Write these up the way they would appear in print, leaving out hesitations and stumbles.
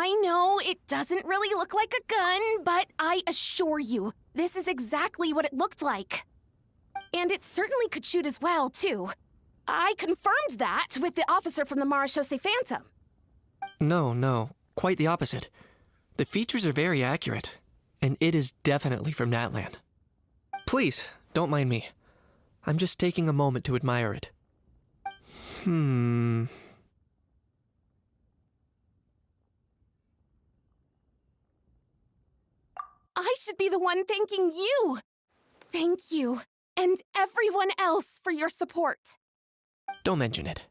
I know it doesn't really look like a gun, but I assure you, this is exactly what it looked like. And it certainly could shoot as well, too. I confirmed that with the officer from the Marechaussee Phantom. No, quite the opposite. The features are very accurate, and it is definitely from Natlan. Please, don't mind me. I'm just taking a moment to admire it. I should be the one thanking you. Thank you, and everyone else for your support. Don't mention it.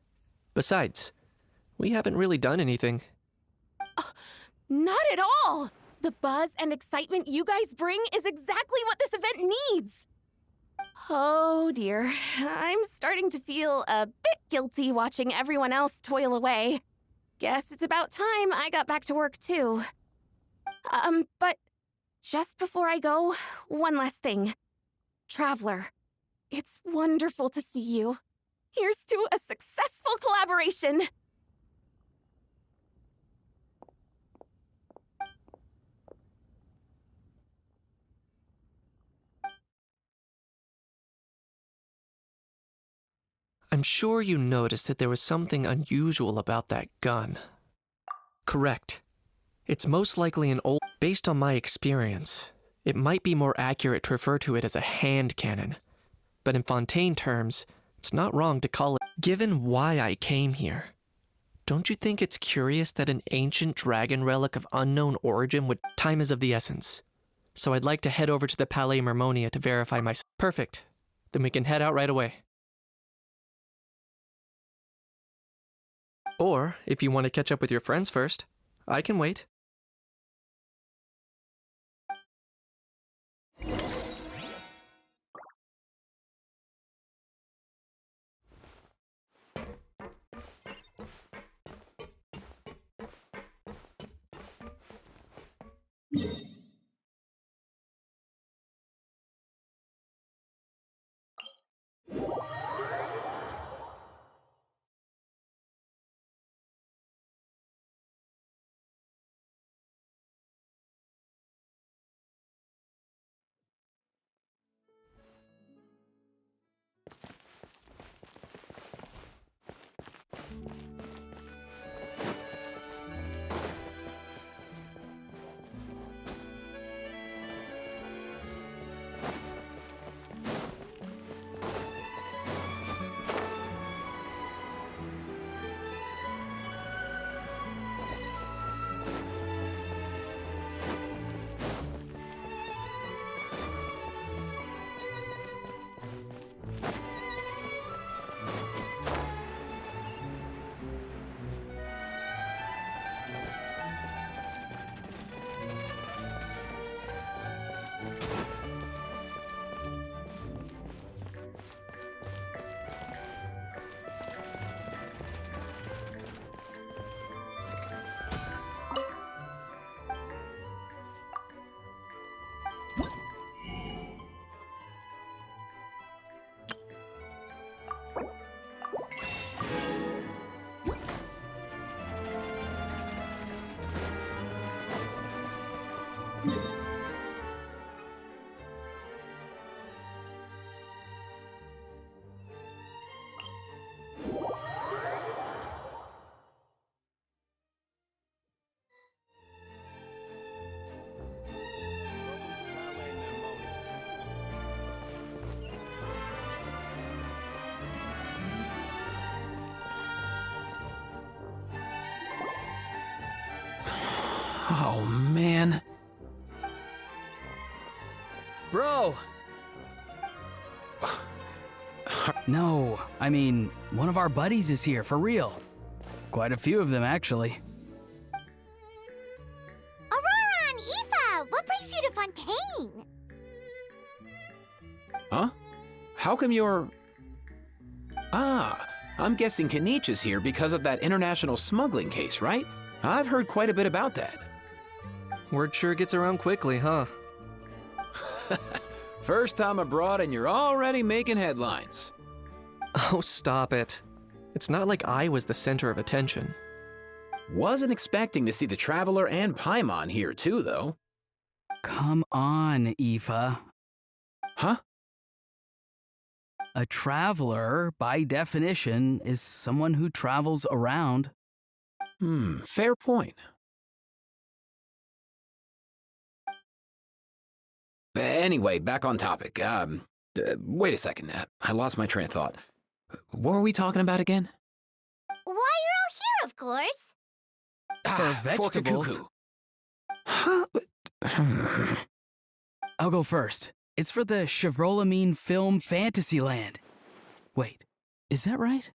Besides, we haven't really done anything. Not at all! The buzz and excitement you guys bring is exactly what this event needs. Oh dear, I'm starting to feel a bit guilty watching everyone else toil away. Guess it's about time I got back to work too. But just before I go, one last thing. Traveler, it's wonderful to see you. Here's to a successful collaboration! I'm sure you noticed that there was something unusual about that gun. Correct. It's most likely an old... Based on my experience, it might be more accurate to refer to it as a hand cannon. But in Fontaine terms, it's not wrong to call it... Given why I came here, don't you think it's curious that an ancient dragon relic of unknown origin would... Time is of the essence. So I'd like to head over to the Palais Mermonia to verify my... Perfect. Then we can head out right away. Or, if you want to catch up with your friends first, I can wait. Oh, man. Bro! No, I mean, one of our buddies is here, for real. Quite a few of them, actually. Aurora and Aoife, what brings you to Fontaine? Huh? How come you're... Ah, I'm guessing Kanich is here because of that international smuggling case, right? I've heard quite a bit about that. Word sure gets around quickly, huh? First time abroad and you're already making headlines. Oh, stop it. It's not like I was the center of attention. Wasn't expecting to see the Traveler and Paimon here too, though. Come on, Aoife. Huh? A traveler, by definition, is someone who travels around. Fair point. Anyway, back on topic. Wait a second. I lost my train of thought. What were we talking about again? Why, you're all here, of course. For vegetables. Kakuku. Huh? I'll go first. It's for the Chevrolamine Film Fantasyland. Wait, is that right?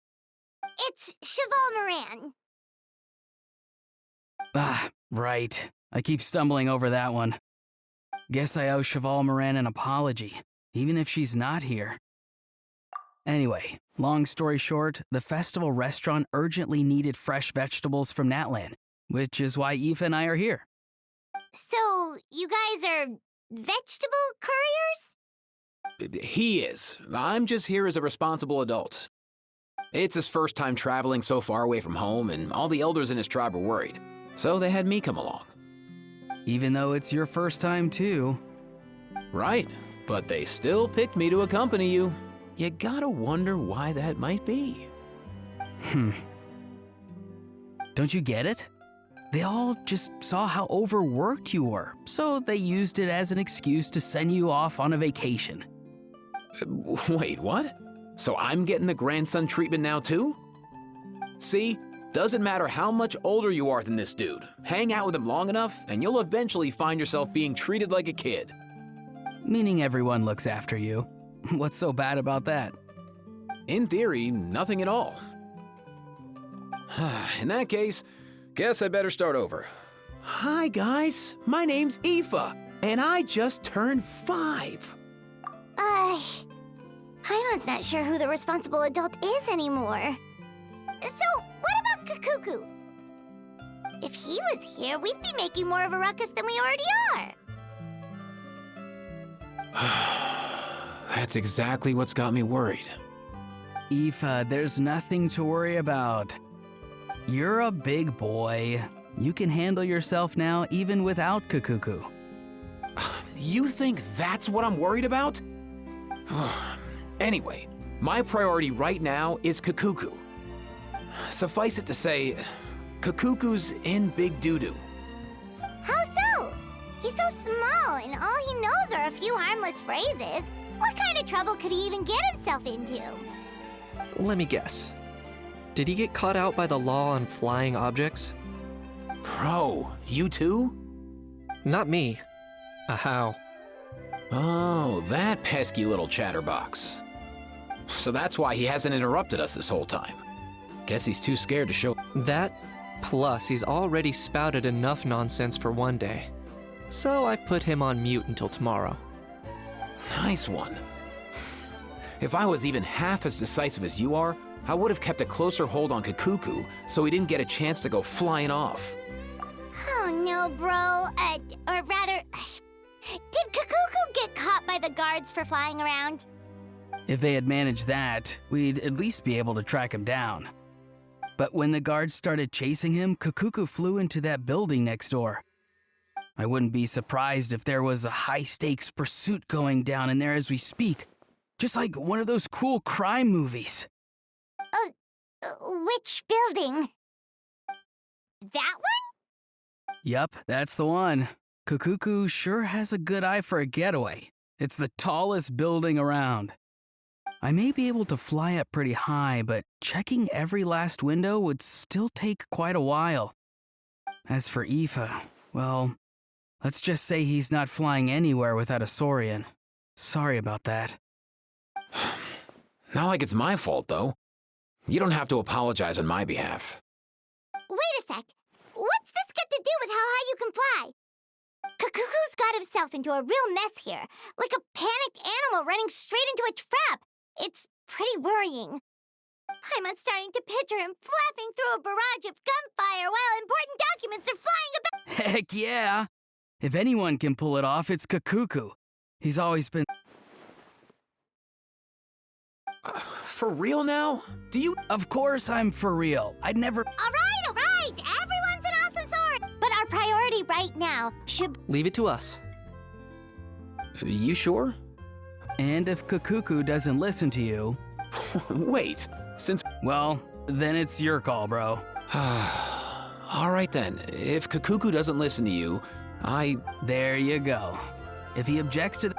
It's Cheval Moran. Ah, right. I keep stumbling over that one. Guess I owe Cheval Moran an apology, even if she's not here. Anyway, long story short, the festival restaurant urgently needed fresh vegetables from Natlan, which is why Aoife and I are here. So, you guys are vegetable couriers? He is. I'm just here as a responsible adult. It's his first time traveling so far away from home, and all the elders in his tribe were worried. So they had me come along. Even though it's your first time too. Right, but they still picked me to accompany you. You gotta wonder why that might be. Don't you get it? They all just saw how overworked you were, so they used it as an excuse to send you off on a vacation. Wait, what? So I'm getting the grandson treatment now too? See? Doesn't matter how much older you are than this dude. Hang out with him long enough, and you'll eventually find yourself being treated like a kid. Meaning everyone looks after you. What's so bad about that? In theory, nothing at all. In that case, guess I better start over. Hi guys, my name's Aoife, and I just turned 5. Paimon's not sure who the responsible adult is anymore. So, what about Kakuku? If he was here, we'd be making more of a ruckus than we already are. That's exactly what's got me worried. Aoife, there's nothing to worry about. You're a big boy. You can handle yourself now even without Kakuku. You think that's what I'm worried about? Anyway, my priority right now is Kakuku. Suffice it to say, Kakuku's in big doo-doo. How so? He's so small, and all he knows are a few harmless phrases. What kind of trouble could he even get himself into? Let me guess. Did he get caught out by the law on flying objects? Bro, you too? Not me. How? Oh, that pesky little chatterbox. So that's why he hasn't interrupted us this whole time. Guess he's too scared to show. That, plus he's already spouted enough nonsense for one day. So I've put him on mute until tomorrow. Nice one. If I was even half as decisive as you are, I would have kept a closer hold on Kakuku so he didn't get a chance to go flying off. Oh no, bro. Or rather, did Kakuku get caught by the guards for flying around? If they had managed that, we'd at least be able to track him down. But when the guards started chasing him, Kakuku flew into that building next door. I wouldn't be surprised if there was a high-stakes pursuit going down in there as we speak. Just like one of those cool crime movies. Which building? That one? Yup, that's the one. Kakuku sure has a good eye for a getaway. It's the tallest building around. I may be able to fly up pretty high, but checking every last window would still take quite a while. As for Aoife, well, let's just say he's not flying anywhere without a Saurian. Sorry about that. Not like it's my fault, though. You don't have to apologize on my behalf. Wait a sec. What's this got to do with how high you can fly? Kakuku's got himself into a real mess here, like a panicked animal running straight into a trap. It's pretty worrying. I'm starting to picture him flapping through a barrage of gunfire while important documents are flying about. Heck yeah! If anyone can pull it off, it's Kakuku. He's always been... For real now? Do you... Of course I'm for real. I'd never... All right. Everyone now should... Leave it to us. You sure? And if Kakuku doesn't listen to you, Wait, since... well, then it's your call, bro. All right then, if Kakuku doesn't listen to you, There you go. If he objects to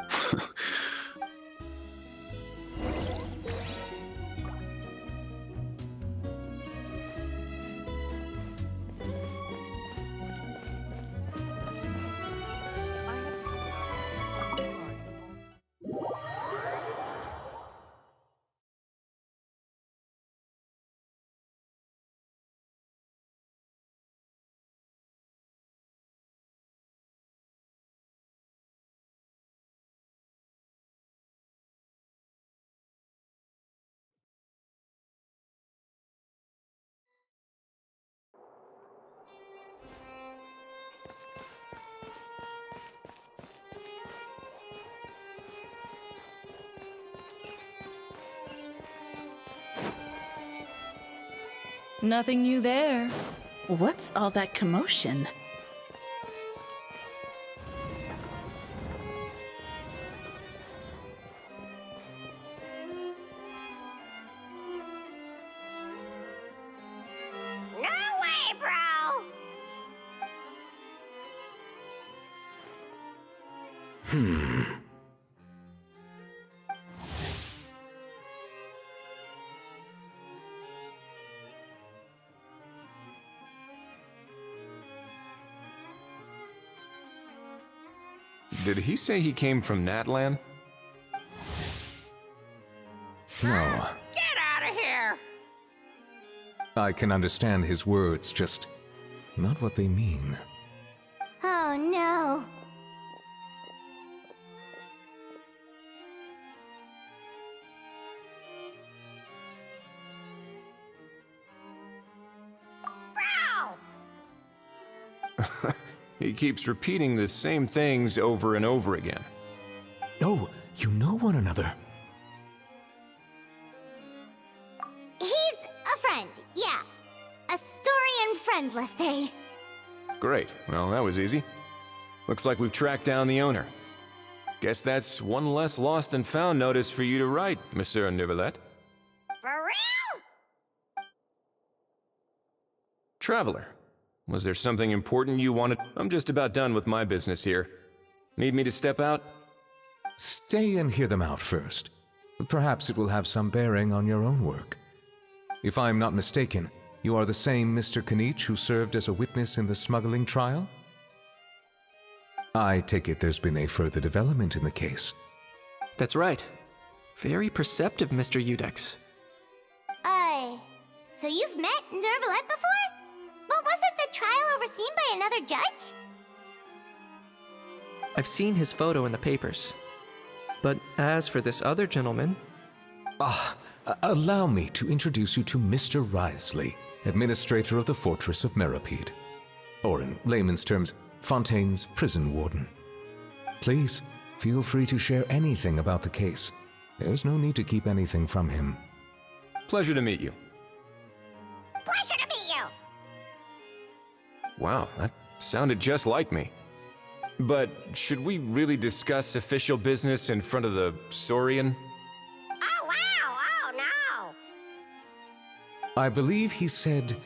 Nothing new there. What's all that commotion? No way, bro! Did he say he came from Natlan? No. Get out of here! I can understand his words, just not what they mean. Oh no. Bro! He keeps repeating the same things over and over again. Oh, you know one another. He's a friend, yeah. A Saurian friend, let's say. Great. Well, that was easy. Looks like we've tracked down the owner. Guess that's one less lost and found notice for you to write, Monsieur Nivelet. For real? Traveler, was there something important you wanted? I'm just about done with my business here. Need me to step out? Stay and hear them out first. Perhaps it will have some bearing on your own work. If I'm not mistaken, you are the same Mr. Kanich who served as a witness in the smuggling trial? I take it there's been a further development in the case. That's right. Very perceptive, Mr. Udex. So you've met Nervalet before? But wasn't the trial overseen by another judge? I've seen his photo in the papers. But as for this other gentleman... Allow me to introduce you to Mr. Wriothesley, administrator of the Fortress of Meripede. Or in layman's terms, Fontaine's prison warden. Please, feel free to share anything about the case. There's no need to keep anything from him. Pleasure to meet you. Pleasure to meet you! Wow, that sounded just like me. But should we really discuss official business in front of the Saurian? Oh, wow! Oh, no! I believe he said...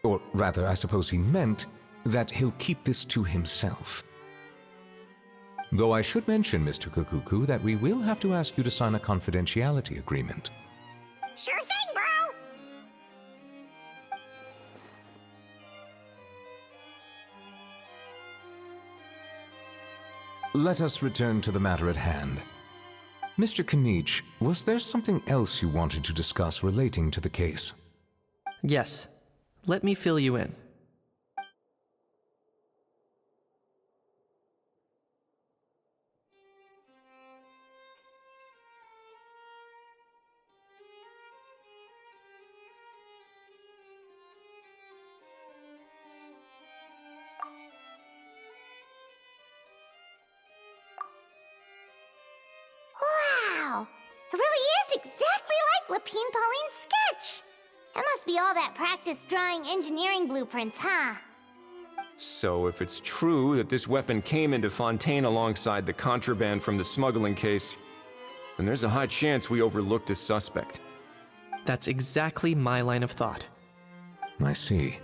Or rather, I suppose he meant that he'll keep this to himself. Though I should mention, Mr. Kukuku, that we will have to ask you to sign a confidentiality agreement. Sure thing, bro! Let us return to the matter at hand. Mr. Kanich, was there something else you wanted to discuss relating to the case? Yes. Let me fill you in. Wow! It really is exactly like Lapine Pauline's sketch! That must be all that practice drawing engineering blueprints, huh? So if it's true that this weapon came into Fontaine alongside the contraband from the smuggling case, then there's a high chance we overlooked a suspect. That's exactly my line of thought. I see.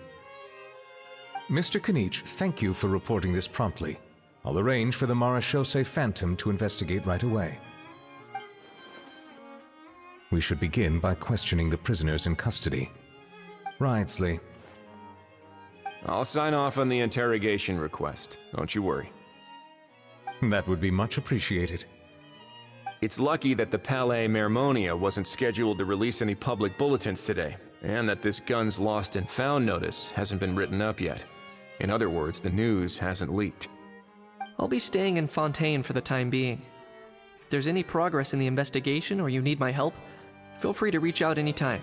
Mr. Kanich, thank you for reporting this promptly. I'll arrange for the Marechaussee Phantom to investigate right away. We should begin by questioning the prisoners in custody. Wriothesley. I'll sign off on the interrogation request. Don't you worry. That would be much appreciated. It's lucky that the Palais Mermonia wasn't scheduled to release any public bulletins today, and that this gun's lost and found notice hasn't been written up yet. In other words, the news hasn't leaked. I'll be staying in Fontaine for the time being. If there's any progress in the investigation or you need my help, feel free to reach out anytime.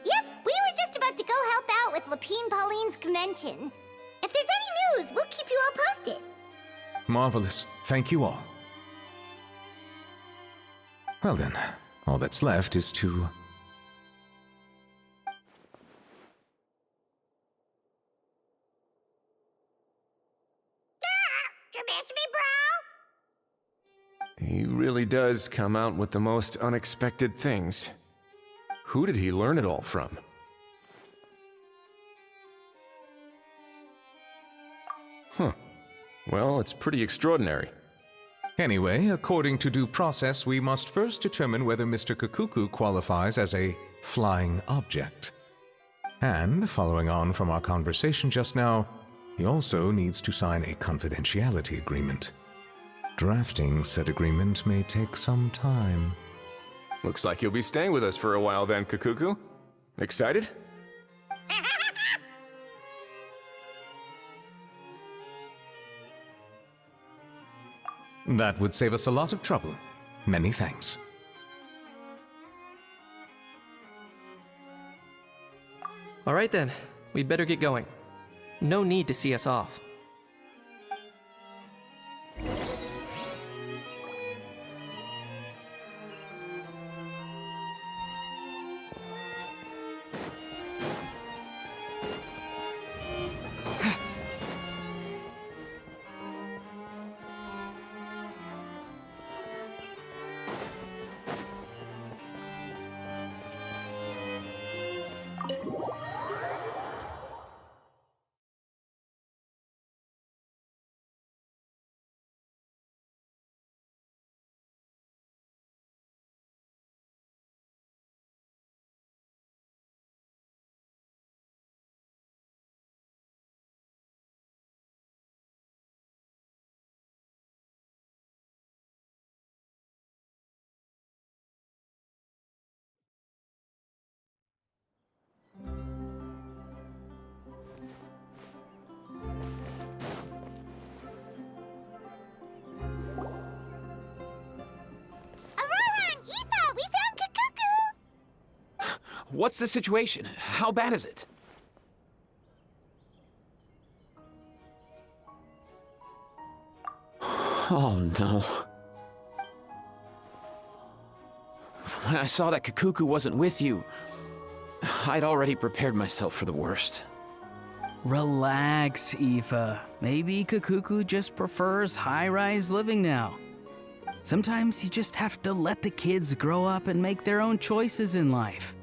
Yep, we were just about to go help out with Lapine Pauline's convention. If there's any news, we'll keep you all posted. Marvelous. Thank you all. Well then, all that's left is to... You miss me, bro? He really does come out with the most unexpected things. Who did he learn it all from? Huh. Well, it's pretty extraordinary. Anyway, according to due process, we must first determine whether Mr. Kakuku qualifies as a flying object. And, following on from our conversation just now, he also needs to sign a confidentiality agreement. Drafting said agreement may take some time. Looks like you'll be staying with us for a while then, Kakuku. Excited? That would save us a lot of trouble. Many thanks. All right then, we'd better get going. No need to see us off. What's the situation? How bad is it? Oh no. When I saw that Kakuku wasn't with you, I'd already prepared myself for the worst. Relax, Aoife. Maybe Kakuku just prefers high-rise living now. Sometimes you just have to let the kids grow up and make their own choices in life.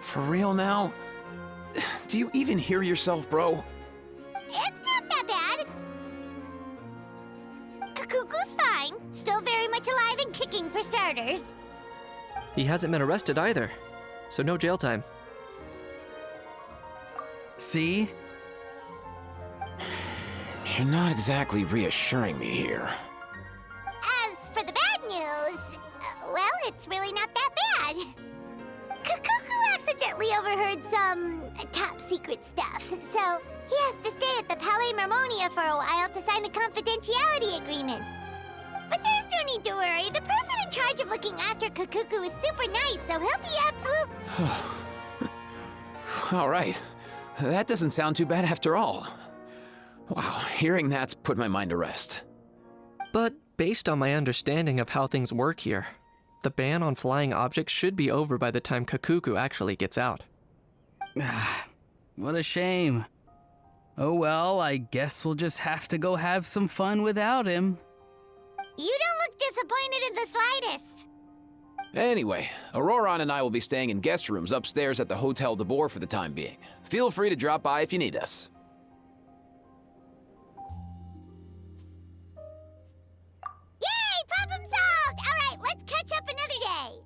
For real now? Do you even hear yourself, bro? It's not that bad. Kakuku's fine. Still very much alive and kicking for starters. He hasn't been arrested either, so no jail time. See? You're not exactly reassuring me here. As for the bad news, well, it's really not that bad. Kakuku accidentally overheard some top secret stuff, so he has to stay at the Palais Mermonia for a while to sign a confidentiality agreement. But there's no need to worry. The person in charge of looking after Kakuku is super nice, so he'll be absolute... All right. That doesn't sound too bad after all. Wow, hearing that's put my mind to rest. But based on my understanding of how things work here, the ban on flying objects should be over by the time Kakuku actually gets out. What a shame. Oh well, I guess we'll just have to go have some fun without him. You don't look disappointed in the slightest. Anyway, Auroron and I will be staying in guest rooms upstairs at the Hotel de Boer for the time being. Feel free to drop by if you need us. Yay! Problem solved! Alright, let's catch up another day.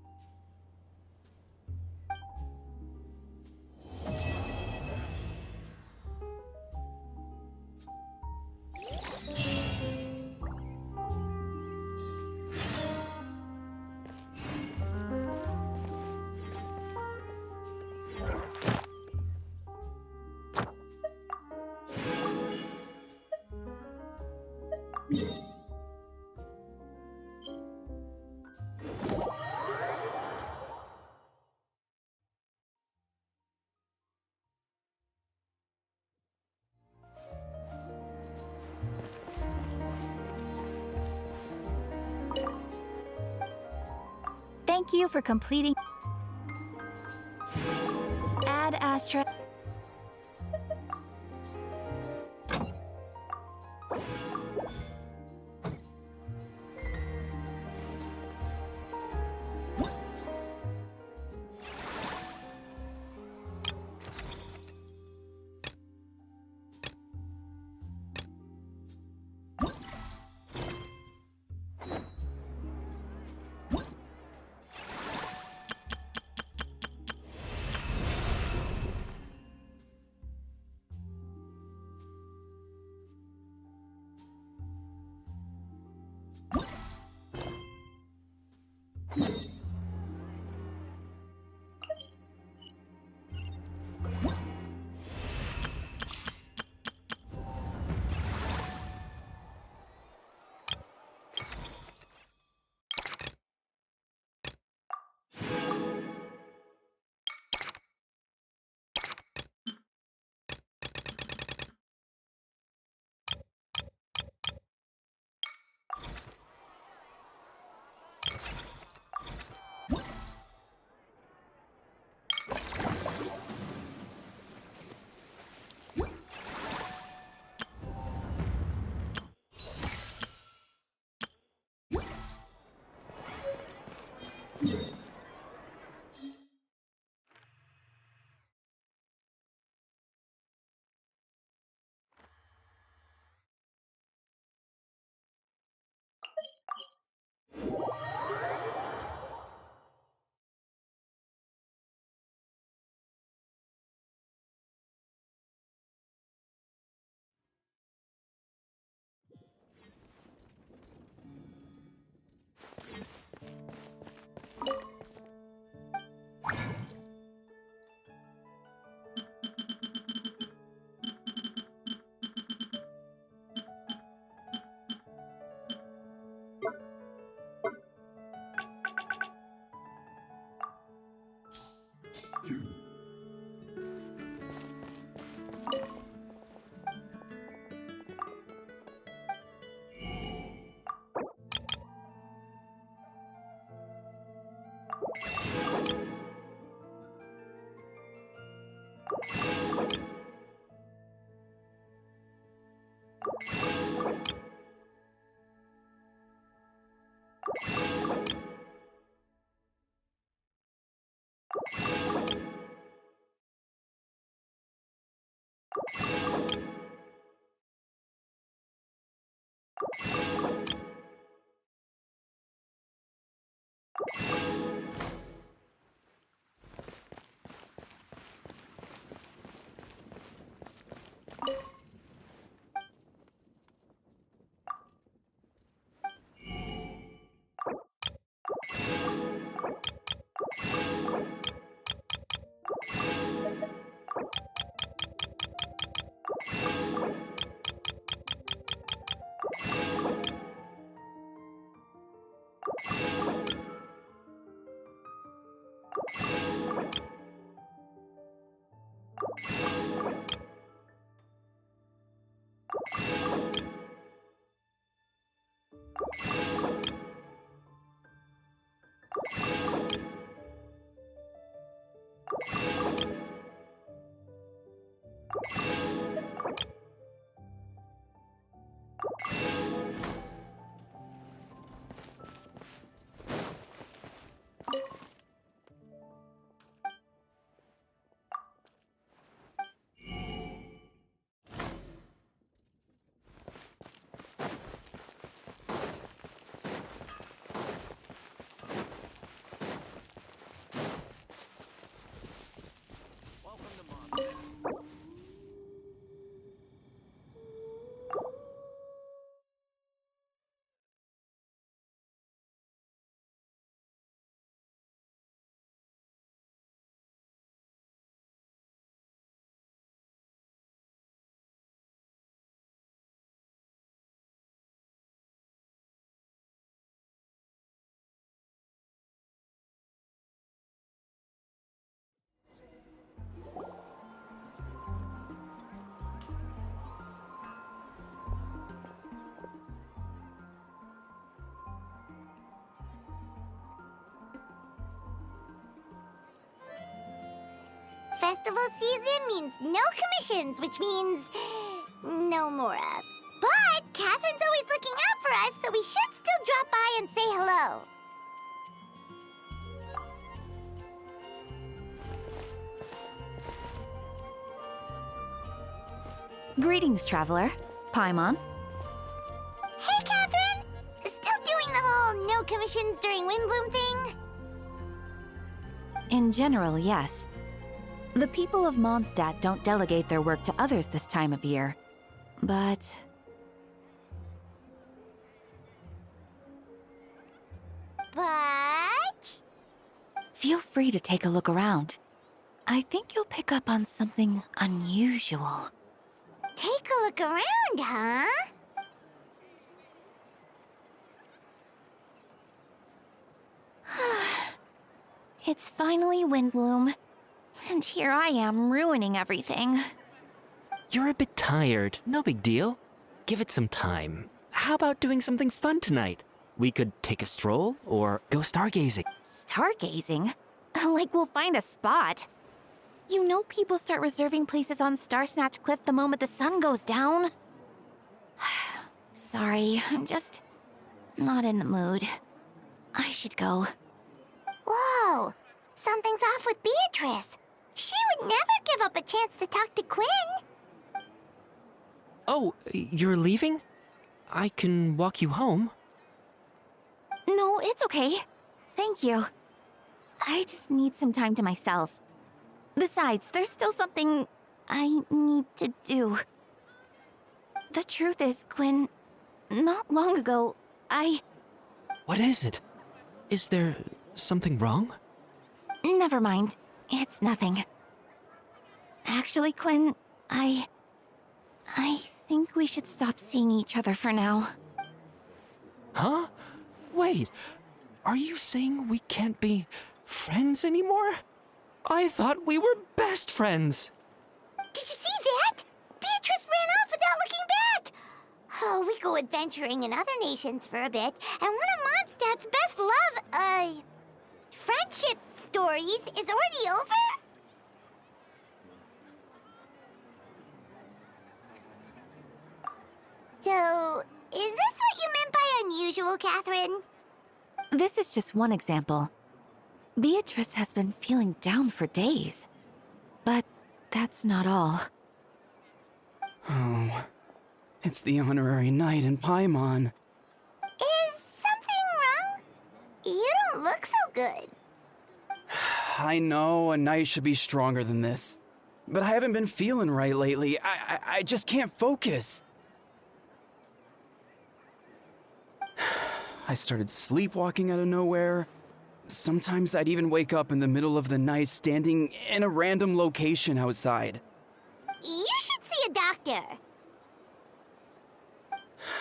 Thank you for completing. Add Astra. festival season means no commissions, which means no Mora. But Catherine's always looking out for us, so we should still drop by and say hello. Greetings, traveler. Paimon. Hey, Catherine! Still doing the whole no commissions during Windbloom thing? In general, yes. The people of Mondstadt don't delegate their work to others this time of year. But... feel free to take a look around. I think you'll pick up on something unusual. Take a look around, huh? It's finally Windbloom. And here I am ruining everything. You're a bit tired. No big deal. Give it some time. How about doing something fun tonight? We could take a stroll or go stargazing. Stargazing? Like we'll find a spot. You know people start reserving places on Star Snatch Cliff the moment the sun goes down. Sorry, I'm just not in the mood. I should go. Whoa! Something's off with Beatrice. She would never give up a chance to talk to Quinn. Oh, you're leaving? I can walk you home. No, it's okay. Thank you. I just need some time to myself. Besides, there's still something I need to do. The truth is, Quinn, not long ago, What is it? Is there something wrong? Never mind. It's nothing. Actually, Quinn, I think we should stop seeing each other for now. Huh? Wait, are you saying we can't be friends anymore? I thought we were best friends. Did you see that? Beatrice ran off without looking back. Oh, we go adventuring in other nations for a bit, and one of Mondstadt's best friendship stories is already over? So, is this what you meant by unusual, Catherine? This is just one example. Beatrice has been feeling down for days. But that's not all. Oh, it's the honorary knight in Paimon. Is something wrong? You don't look so good. I know a knight should be stronger than this, but I haven't been feeling right lately. I just can't focus. I started sleepwalking out of nowhere. Sometimes I'd even wake up in the middle of the night standing in a random location outside. You should see a doctor.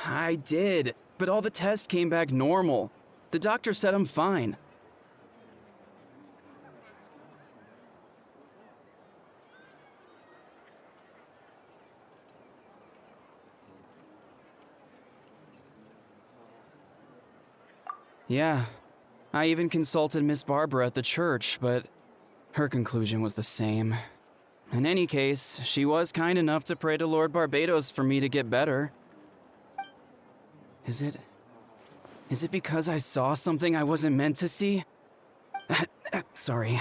I did, but all the tests came back normal. The doctor said I'm fine. Yeah, I even consulted Miss Barbara at the church, but her conclusion was the same. In any case, she was kind enough to pray to Lord Barbados for me to get better. Is it because I saw something I wasn't meant to see? Sorry,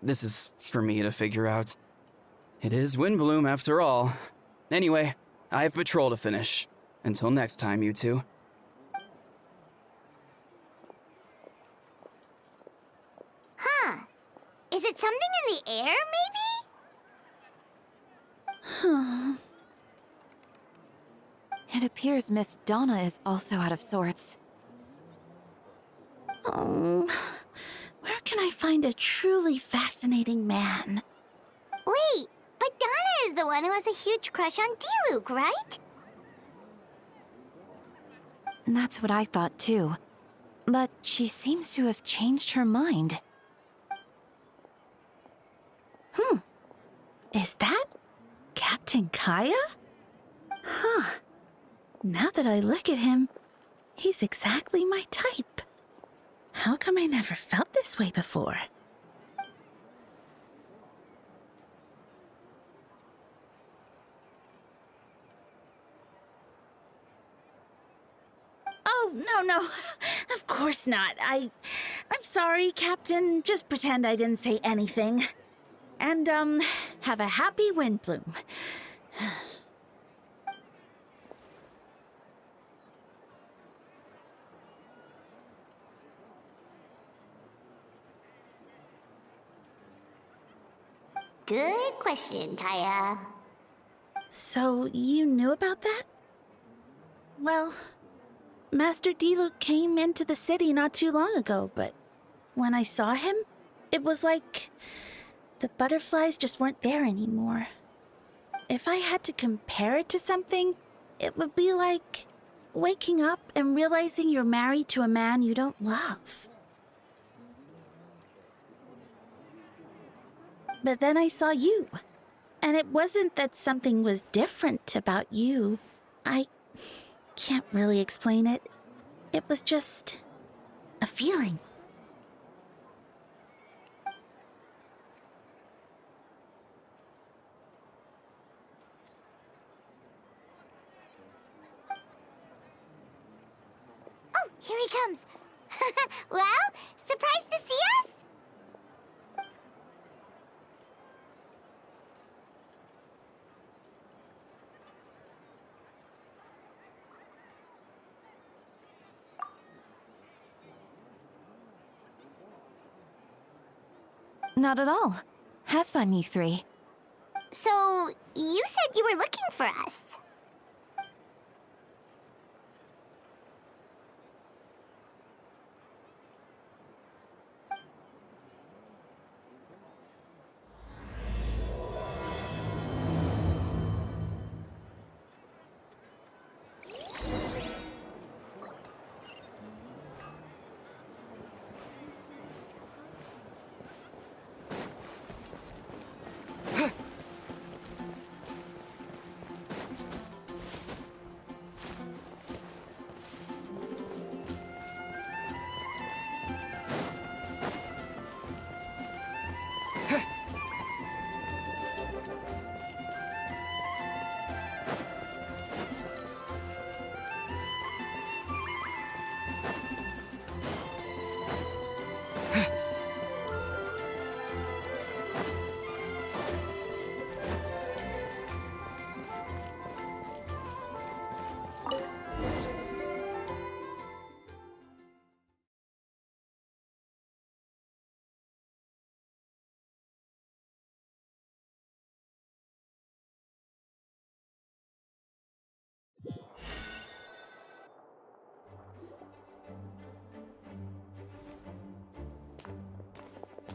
this is for me to figure out. It is Windbloom after all. Anyway, I have patrol to finish. Until next time, you two. Huh. Is it something in the air, maybe? It appears Miss Donna is also out of sorts. Oh, where can I find a truly fascinating man? Wait, but Donna is the one who has a huge crush on Diluc, right? That's what I thought too. But she seems to have changed her mind. Is that Captain Kaya? Huh. Now that I look at him, he's exactly my type. How come I never felt this way before? No, of course not. I'm sorry, Captain. Just pretend I didn't say anything. And, have a happy wind bloom. Good question, Kaya. So, you knew about that? Well, Master Diluc came into the city not too long ago, but when I saw him, it was like the butterflies just weren't there anymore. If I had to compare it to something, it would be like waking up and realizing you're married to a man you don't love. But then I saw you, and it wasn't that something was different about you. I can't really explain it. It was just a feeling. Oh, here he comes. Well, surprised to see us? Not at all. Have fun, you three. So, you said you were looking for us.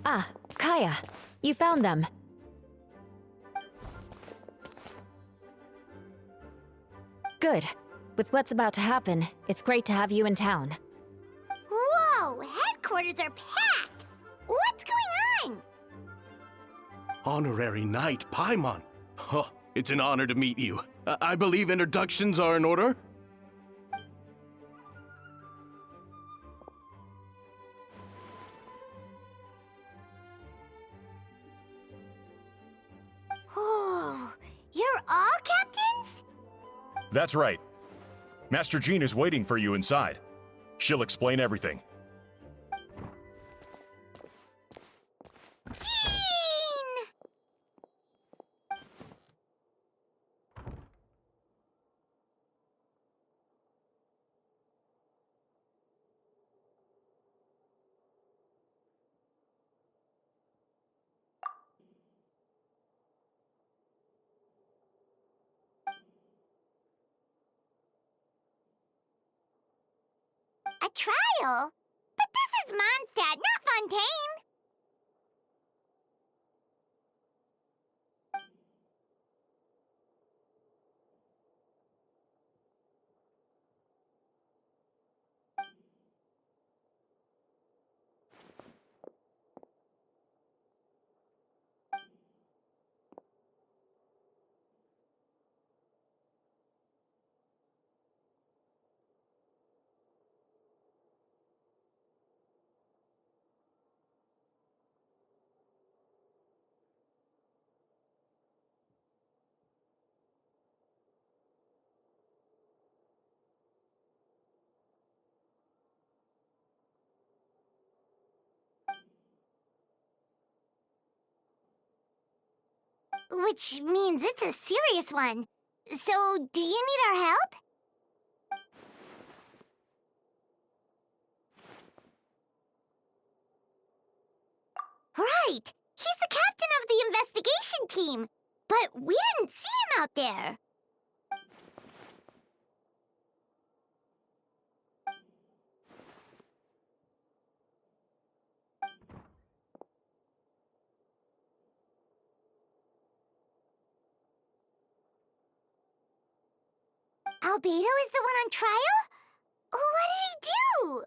Ah, Kaya, you found them. Good. With what's about to happen, it's great to have you in town. Whoa, headquarters are packed! What's going on? Honorary Knight Paimon. Oh, it's an honor to meet you. I believe introductions are in order? Oh, you're all captains? That's right. Master Jean is waiting for you inside. She'll explain everything. Jean! A trial? But this is Mondstadt, not Fontaine! Which means it's a serious one. So, do you need our help? Right! He's the captain of the investigation team! But we didn't see him out there! Albedo is the one on trial? What did he do?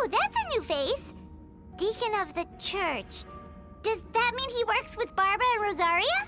Oh, that's a new face! Deacon of the church. Does that mean he works with Barbara and Rosaria?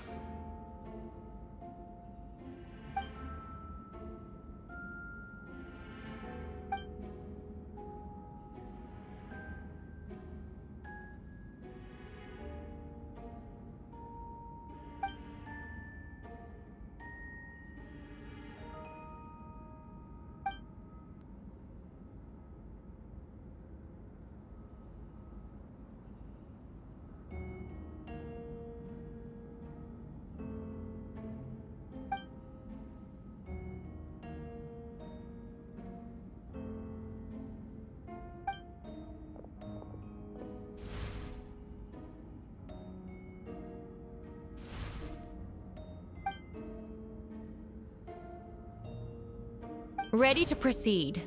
Ready to proceed.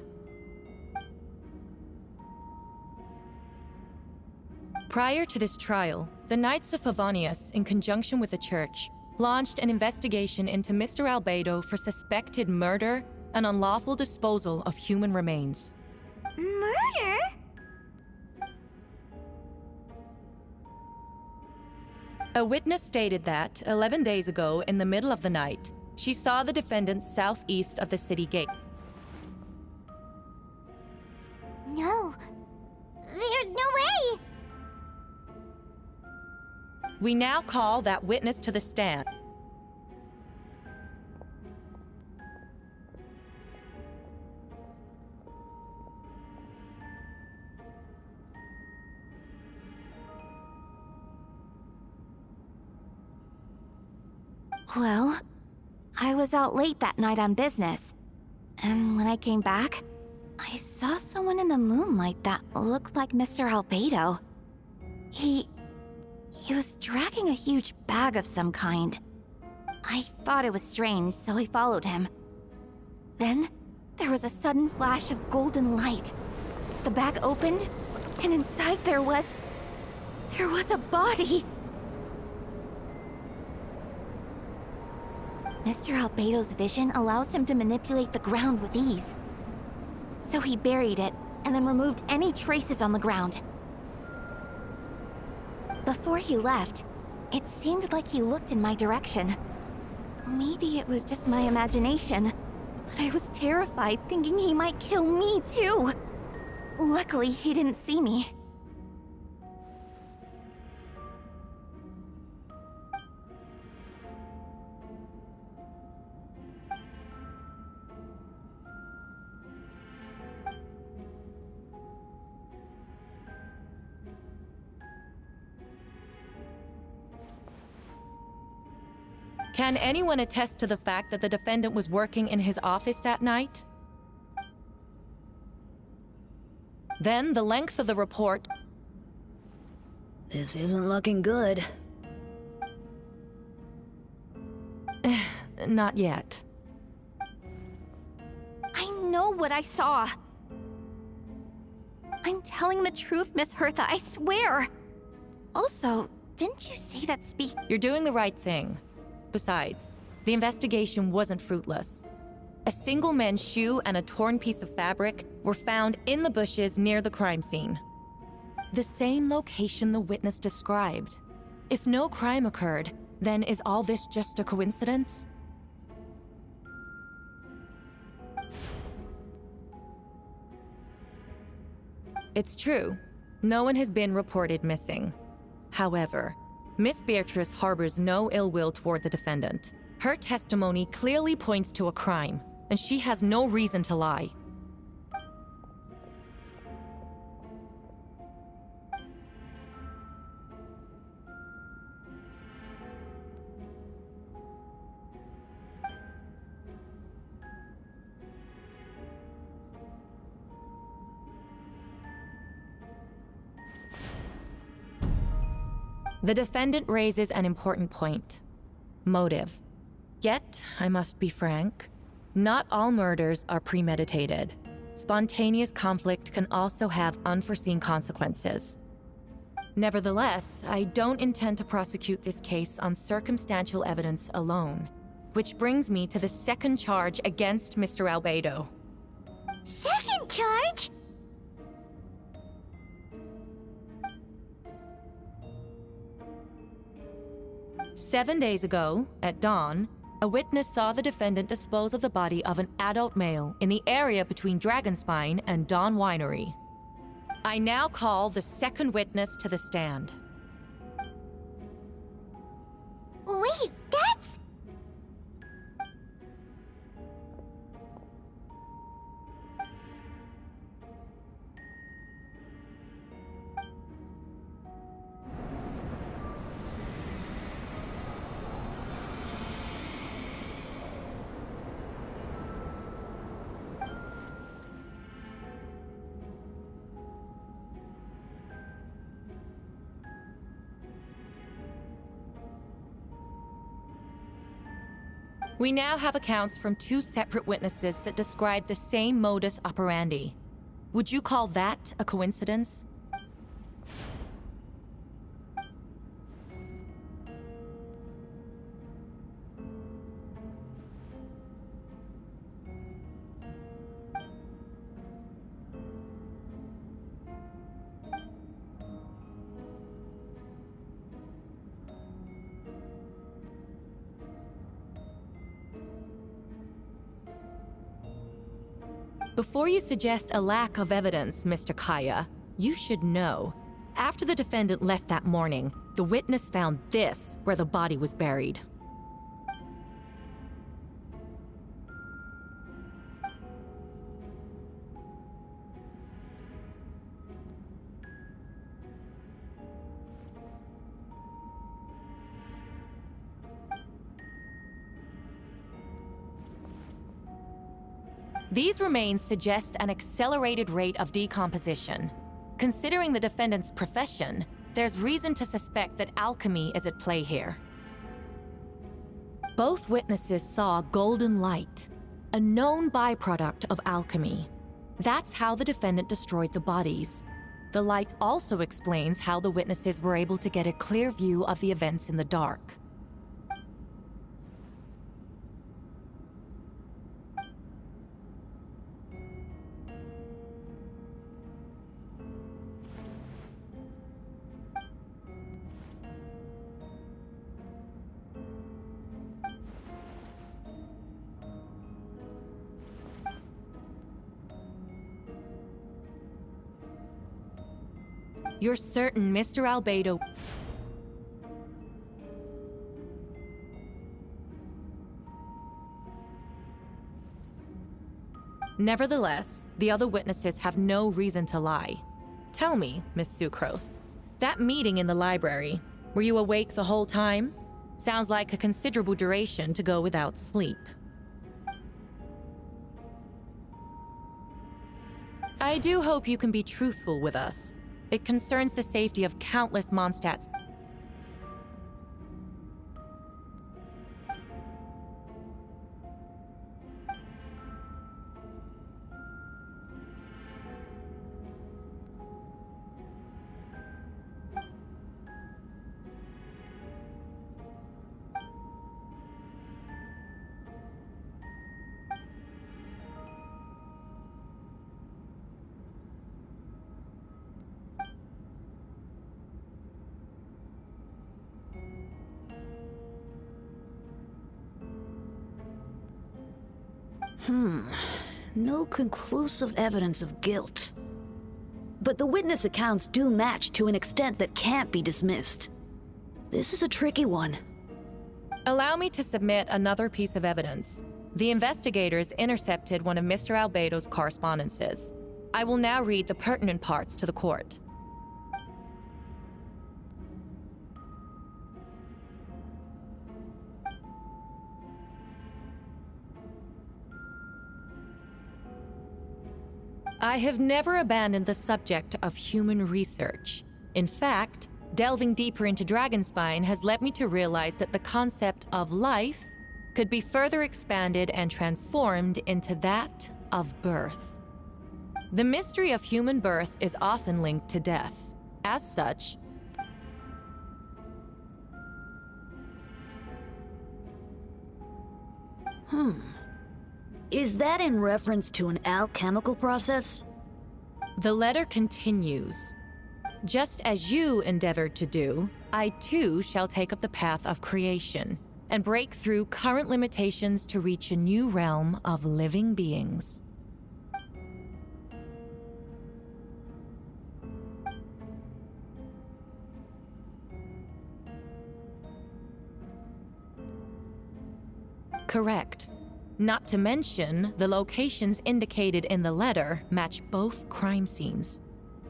Prior to this trial, the Knights of Favonius, in conjunction with the Church, launched an investigation into Mr. Albedo for suspected murder and unlawful disposal of human remains. Murder? A witness stated that, 11 days ago, in the middle of the night, she saw the defendant southeast of the city gate. No. There's no way! We now call that witness to the stand. Well, I was out late that night on business. And when I came back, I saw someone in the moonlight that looked like Mr. Albedo. He was dragging a huge bag of some kind. I thought it was strange, so I followed him. Then, there was a sudden flash of golden light. The bag opened, and inside there was a body! Mr. Albedo's vision allows him to manipulate the ground with ease. So he buried it, and then removed any traces on the ground. Before he left, it seemed like he looked in my direction. Maybe it was just my imagination, but I was terrified thinking he might kill me too. Luckily, he didn't see me. Can anyone attest to the fact that the defendant was working in his office that night? Then the length of the report... This isn't looking good. Not yet. I know what I saw. I'm telling the truth, Miss Hertha, I swear. Also, didn't you say that You're doing the right thing. Besides, the investigation wasn't fruitless. A single men's shoe and a torn piece of fabric were found in the bushes near the crime scene. The same location the witness described. If no crime occurred, then is all this just a coincidence? It's true. No one has been reported missing. However, Miss Beatrice harbors no ill will toward the defendant. Her testimony clearly points to a crime, and she has no reason to lie. The defendant raises an important point. Motive. Yet, I must be frank, not all murders are premeditated. Spontaneous conflict can also have unforeseen consequences. Nevertheless, I don't intend to prosecute this case on circumstantial evidence alone. Which brings me to the second charge against Mr. Albedo. Second charge? 7 days ago, at dawn, a witness saw the defendant dispose of the body of an adult male in the area between Dragonspine and Dawn Winery. I now call the second witness to the stand. Wait, that's... We now have accounts from 2 separate witnesses that describe the same modus operandi. Would you call that a coincidence? Before you suggest a lack of evidence, Mr. Kaya, you should know. After the defendant left that morning, the witness found this where the body was buried. These remains suggest an accelerated rate of decomposition. Considering the defendant's profession, there's reason to suspect that alchemy is at play here. Both witnesses saw golden light, a known byproduct of alchemy. That's how the defendant destroyed the bodies. The light also explains how the witnesses were able to get a clear view of the events in the dark. You're certain Mr. Albedo... Nevertheless, the other witnesses have no reason to lie. Tell me, Miss Sucrose, that meeting in the library, were you awake the whole time? Sounds like a considerable duration to go without sleep. I do hope you can be truthful with us. It concerns the safety of countless Mondstadts. No conclusive evidence of guilt. But the witness accounts do match to an extent that can't be dismissed. This is a tricky one. Allow me to submit another piece of evidence. The investigators intercepted one of Mr. Albedo's correspondences. I will now read the pertinent parts to the court. I have never abandoned the subject of human research. In fact, delving deeper into Dragonspine has led me to realize that the concept of life could be further expanded and transformed into that of birth. The mystery of human birth is often linked to death. As such, Is that in reference to an alchemical process? the letter continues. Just as you endeavored to do, I too shall take up the path of creation and break through current limitations to reach a new realm of living beings. Correct. Not to mention, the locations indicated in the letter match both crime scenes.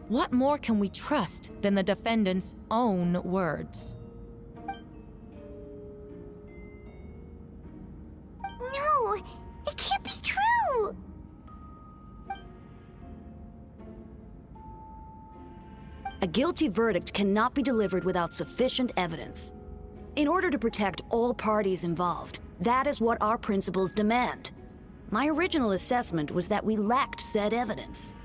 What more can we trust than the defendant's own words? No, it can't be true! A guilty verdict cannot be delivered without sufficient evidence. In order to protect all parties involved, that is what our principles demand. My original assessment was that we lacked said evidence.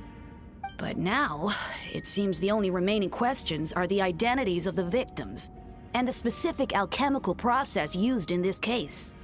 But now, it seems the only remaining questions are the identities of the victims and the specific alchemical process used in this case.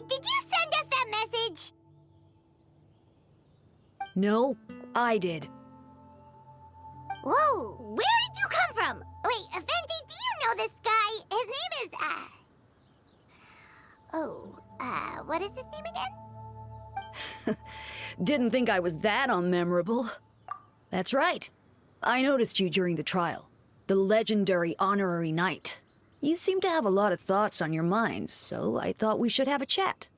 Did you send us that message? No, I did. Whoa, where did you come from? Wait, Effendi, do you know this guy? His name is, what is his name again? Didn't think I was that unmemorable. That's right. I noticed you during the trial. The legendary honorary knight. You seem to have a lot of thoughts on your mind, so I thought we should have a chat.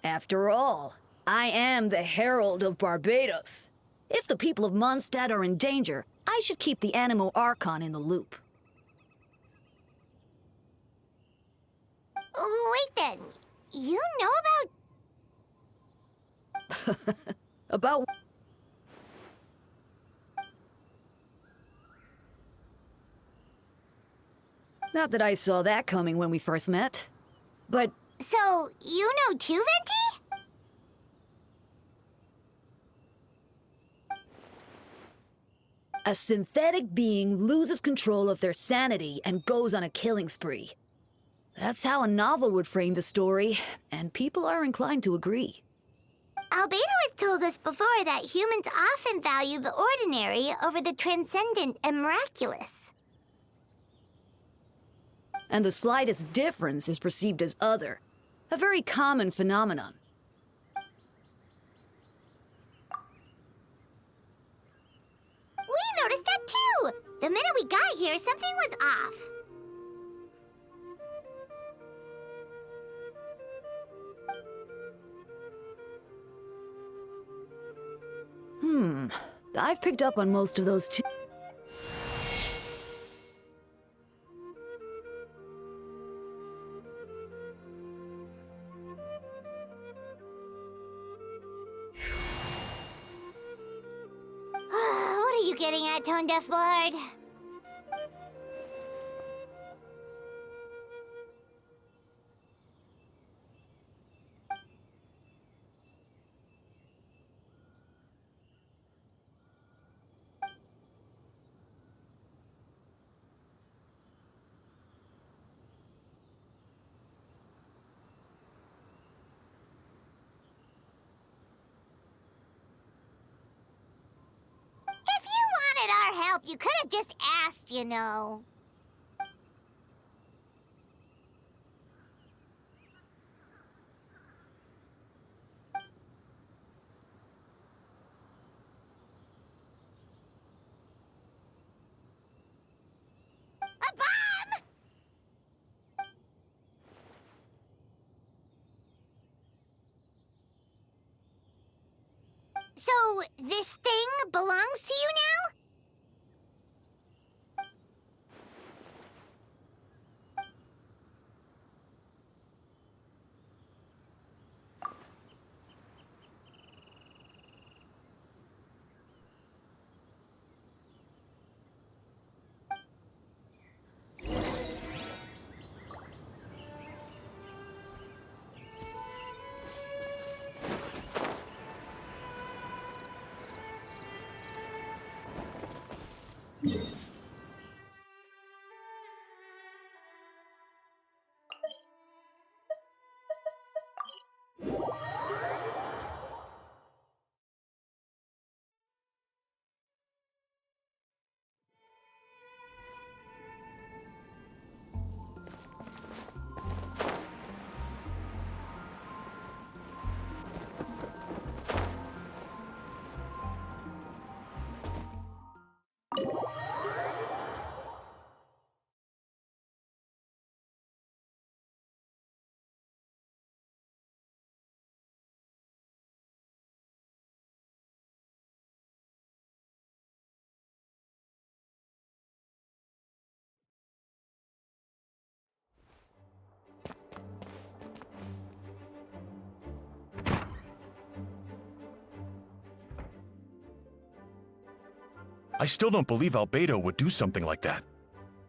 After all, I am the Herald of Barbados. If the people of Mondstadt are in danger, I should keep the Animo Archon in the loop. Wait then, you know about... About... Not that I saw that coming when we first met, but... So, you know too, Venti? A synthetic being loses control of their sanity and goes on a killing spree. That's how a novel would frame the story, and people are inclined to agree. Albedo has told us before that humans often value the ordinary over the transcendent and miraculous. And the slightest difference is perceived as other. A very common phenomenon. We noticed that too! The minute we got here, something was off. I've picked up on most of those too. What are you getting at, Tone Deaf Bard? If you wanted our help, you could have just asked, you know. A bomb! So, this thing belongs to you now? I still don't believe Albedo would do something like that.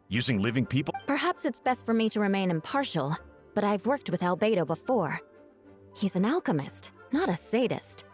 Using living people? Perhaps it's best for me to remain impartial, but I've worked with Albedo before. He's an alchemist, not a sadist.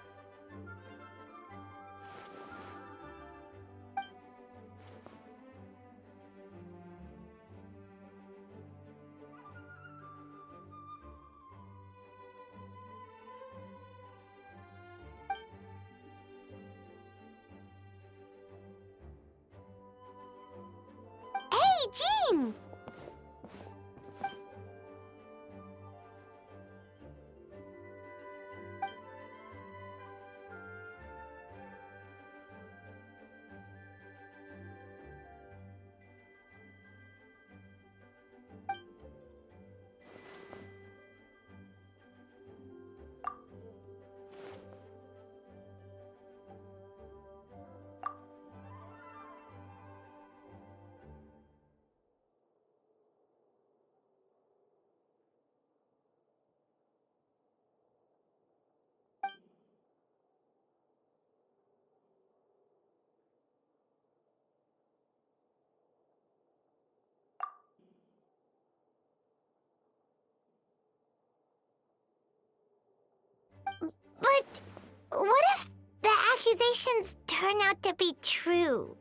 accusations turn out to be true?